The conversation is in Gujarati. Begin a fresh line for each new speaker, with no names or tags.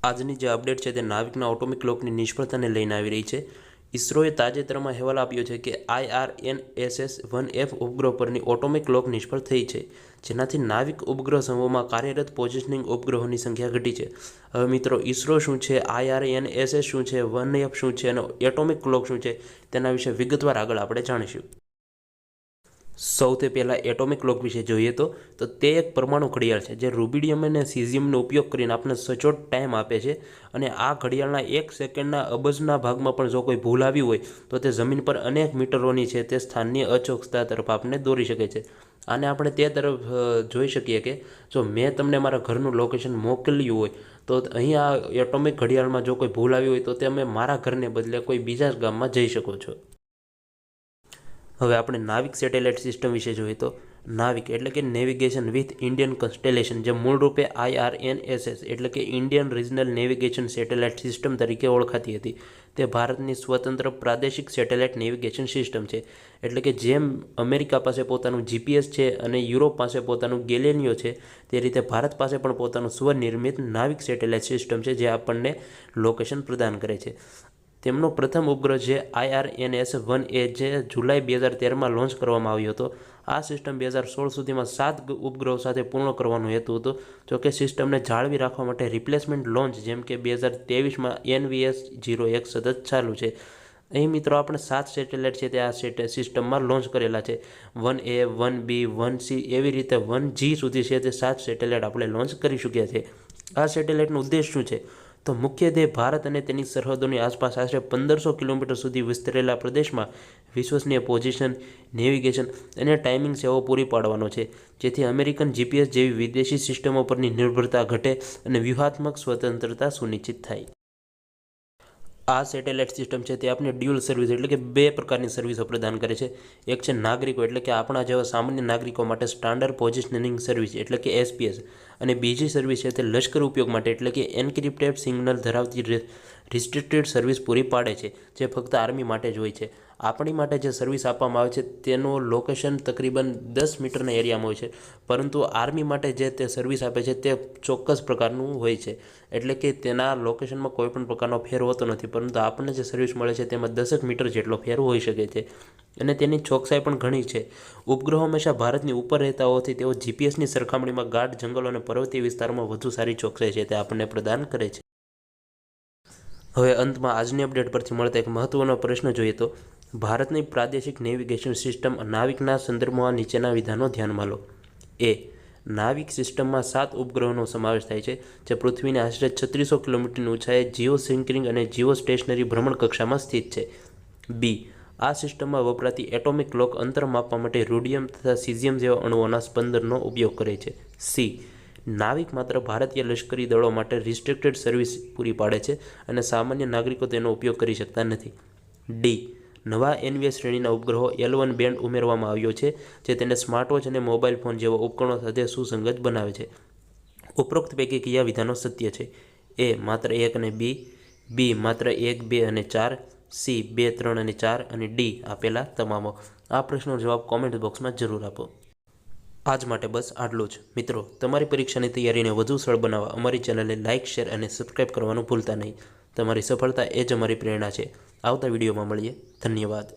આજની જે અપડેટ છે તે નાવિકના ઓટોમિક ક્લોકની નિષ્ફળતાને લઈને આવી રહી છે। ઇસરોએ તાજેતરમાં અહેવાલ આપ્યો છે કે IRNSS-1F ઉપગ્રહ પરની ઓટોમિક ક્લોક નિષ્ફળ થઈ છે, જેનાથી નાવિક ઉપગ્રહ સમૂહમાં કાર્યરત પોઝિશનિંગ ઉપગ્રહોની સંખ્યા ઘટી છે। હવે મિત્રો, ઇસરો શું છે, IRNSS શું છે, 1F શું છે અને એટોમિક ક્લોક શું છે તેના વિશે વિગતવાર આગળ આપણે જાણીશું। સૌથી પહેલાં એટોમિક ક્લોક વિશે જોઈએ તો તે એક પરમાણુ ઘડિયાળ છે જે રૂબિડિયમ અને સીઝિયમનો ઉપયોગ કરીને આપણને સચોટ ટાઈમ આપે છે। અને આ ઘડિયાળના 1 સેકન્ડના અબજના ભાગમાં પણ જો કોઈ ભૂલ આવી હોય તો તે જમીન પર અનેક મીટરોની છે તે સ્થાનની અચોકતા તરફ આપણને દોરી શકે છે। આને આપણે તે તરફ જોઈ શકીએ કે જો મેં તમને મારા ઘરનું લોકેશન મોકલ્યું હોય તો અહીં આ એટોમિક ઘડિયાળમાં જો કોઈ ભૂલ આવી હોય તો તમે મારા ઘરને બદલે કોઈ બીજા ગામમાં જઈ શકો છો। હવે આપણે નાવિક સેટેલાઇટ સિસ્ટમ વિશે જોઈએ તો નાવિક એટલે કે નેવિગેશન વિથ ઇન્ડિયન કન્સ્ટેલેશન, જે મૂળ રૂપે IRNSS એટલે કે Indian regional navigation satellite system તરીકે ઓળખાતી હતી, તે ભારતની સ્વતંત્ર પ્રાદેશિક સેટેલાઇટ નેવિગેશન સિસ્ટમ છે। એટલે કે જેમ અમેરિકા પાસે પોતાનું GPS છે અને યુરોપ પાસે પોતાનું ગેલેનિયો છે, તે રીતે ભારત પાસે પણ પોતાનું સ્વનિર્મિત નાવિક સેટેલાઇટ સિસ્ટમ છે જે આપણને લોકેશન પ્રદાન કરે છે। તેમનો પ્રથમ ઉપગ્રહ છે IRNSS-1A, જે જુલાઈ 2013માં લોન્ચ કરવામાં આવ્યો હતો। આ સિસ્ટમ 2016 સુધીમાં 7 ઉપગ્રહો સાથે પૂર્ણ કરવાનો હેતુ હતો। જોકે સિસ્ટમને જાળવી રાખવા માટે રિપ્લેસમેન્ટ લોન્ચ જેમ કે 2023માં NVS-01 સતત ચાલુ છે। અહીં મિત્રો આપણે 7 સેટેલાઇટ છે તે આ સિસ્ટમમાં લોન્ચ કરેલા છે। 1A, 1B, 1C એવી રીતે 1G સુધી છે તે 7 સેટેલાઇટ આપણે લોન્ચ કરી ચૂક્યા છે। આ સેટેલાઇટનો ઉદ્દેશ શું છે તો મુખ્યત્વે ભારત અને તેની સરહદોની આસપાસ આશરે 1500 કિલોમીટર સુધી વિસ્તરેલા પ્રદેશમાં વિશ્વસનીય પોઝિશન, નેવિગેશન અને ટાઈમિંગ સેવાઓ પૂરી પાડવાનો છે, જેથી અમેરિકન GPS જેવી વિદેશી સિસ્ટમો પરની નિર્ભરતા ઘટે અને વ્યૂહાત્મક સ્વતંત્રતા સુનિશ્ચિત થાય। આ સેટેલાઇટ સિસ્ટમ છે તે આપણે ડ્યુઅલ સર્વિસ એટલે કે 2 પ્રકારની સર્વિસો પ્રદાન કરે છે। એક છે નાગરિકો એટલે કે આપણા જેવા સામાન્ય નાગરિકો માટે સ્ટાન્ડર્ડ પોઝિશનિંગ સર્વિસ એટલે કે SPS, અને બીજી સર્વિસ છે તે લશ્કર ઉપયોગ માટે એટલે કે એન્ક્રિપ્ટેડ સિગ્નલ ધરાવતી રિસ્ટ્રિક્ટેડ સર્વિસ પૂરી પાડે છે, જે ફક્ત આર્મી માટે જ હોય છે। આપણી માટે જે સર્વિસ આપવામાં આવે છે તેનું લોકેશન તકરીબન 10 મીટરના એરિયામાં હોય છે, પરંતુ આર્મી માટે જે તે સર્વિસ આપે છે તે ચોક્કસ પ્રકારનું હોય છે, એટલે કે તેના લોકેશનમાં કોઈ પણ પ્રકારનો ફેર હોતો નથી, પરંતુ આપણને જે સર્વિસ મળે છે તેમાં 10 મીટર જેટલો ફેર હોઈ શકે છે અને તેની ચોકસાઈ પણ ઘણી છે। ઉપગ્રહો હંમેશા ભારતની ઉપર રહેતા હોવાથી તેઓ GPSની સરખામણીમાં ગાઢ જંગલો અને પર્વતીય વિસ્તારોમાં વધુ સારી ચોકસાઈ છે તે આપણને પ્રદાન કરે છે। હવે અંતમાં આજની અપડેટ પરથી મળતા એક મહત્વનો પ્રશ્ન જોઈએ તો ભારતની પ્રાદેશિક નેવિગેશન સિસ્ટમ નાવિકના સંદર્ભમાં નીચેના વિધાનો ધ્યાનમાં લો। A. નાવિક સિસ્ટમમાં 7 ઉપગ્રહોનો સમાવેશ થાય છે જે પૃથ્વીની આશરે 3600 કિલોમીટરની ઊંચાઈએ જીઓસિન્ક્રિંગ અને જીઓસ્ટેશનરી ભ્રમણ કક્ષામાં સ્થિત છે। B. આ સિસ્ટમમાં વપરાતી એટોમિક ક્લોક અંતર માપવા માટે રૂડિયમ તથા સીઝિયમ જેવા અણુઓના સ્પંદનનો ઉપયોગ કરે છે। C. નાવિક માત્ર ભારતીય લશ્કરી દળો માટે રિસ્ટ્રિક્ટેડ સર્વિસ પૂરી પાડે છે અને સામાન્ય નાગરિકો તેનો ઉપયોગ કરી શકતા નથી। D. નવા NVS શ્રેણીના ઉપગ્રહો L1 બેન્ડ ઉમેરવામાં આવ્યો છે જે તેને સ્માર્ટવોચ અને મોબાઈલ ફોન જેવા ઉપકરણો સાથે સુસંગત બનાવે છે। ઉપરોક્ત પૈકી કયા વિધાનો સત્ય છે? A. માત્ર 1 અને B. માત્ર 1, 2 અને 4, C. 2, 3 અને 4 અને D. આપેલા તમામો। આ પ્રશ્નનો જવાબ કોમેન્ટ બોક્સમાં જરૂર આપો। આજ માટે બસ આટલું જ। મિત્રો, તમારી પરીક્ષાની તૈયારીને વધુ સરળ બનાવવા અમારી ચેનલને લાઇક, શેર અને સબસ્ક્રાઇબ કરવાનું ભૂલતા નહીં। તમારી સફળતા એ જ અમારી પ્રેરણા છે। આવતા વિડીયોમાં મળીએ। ધન્યવાદ।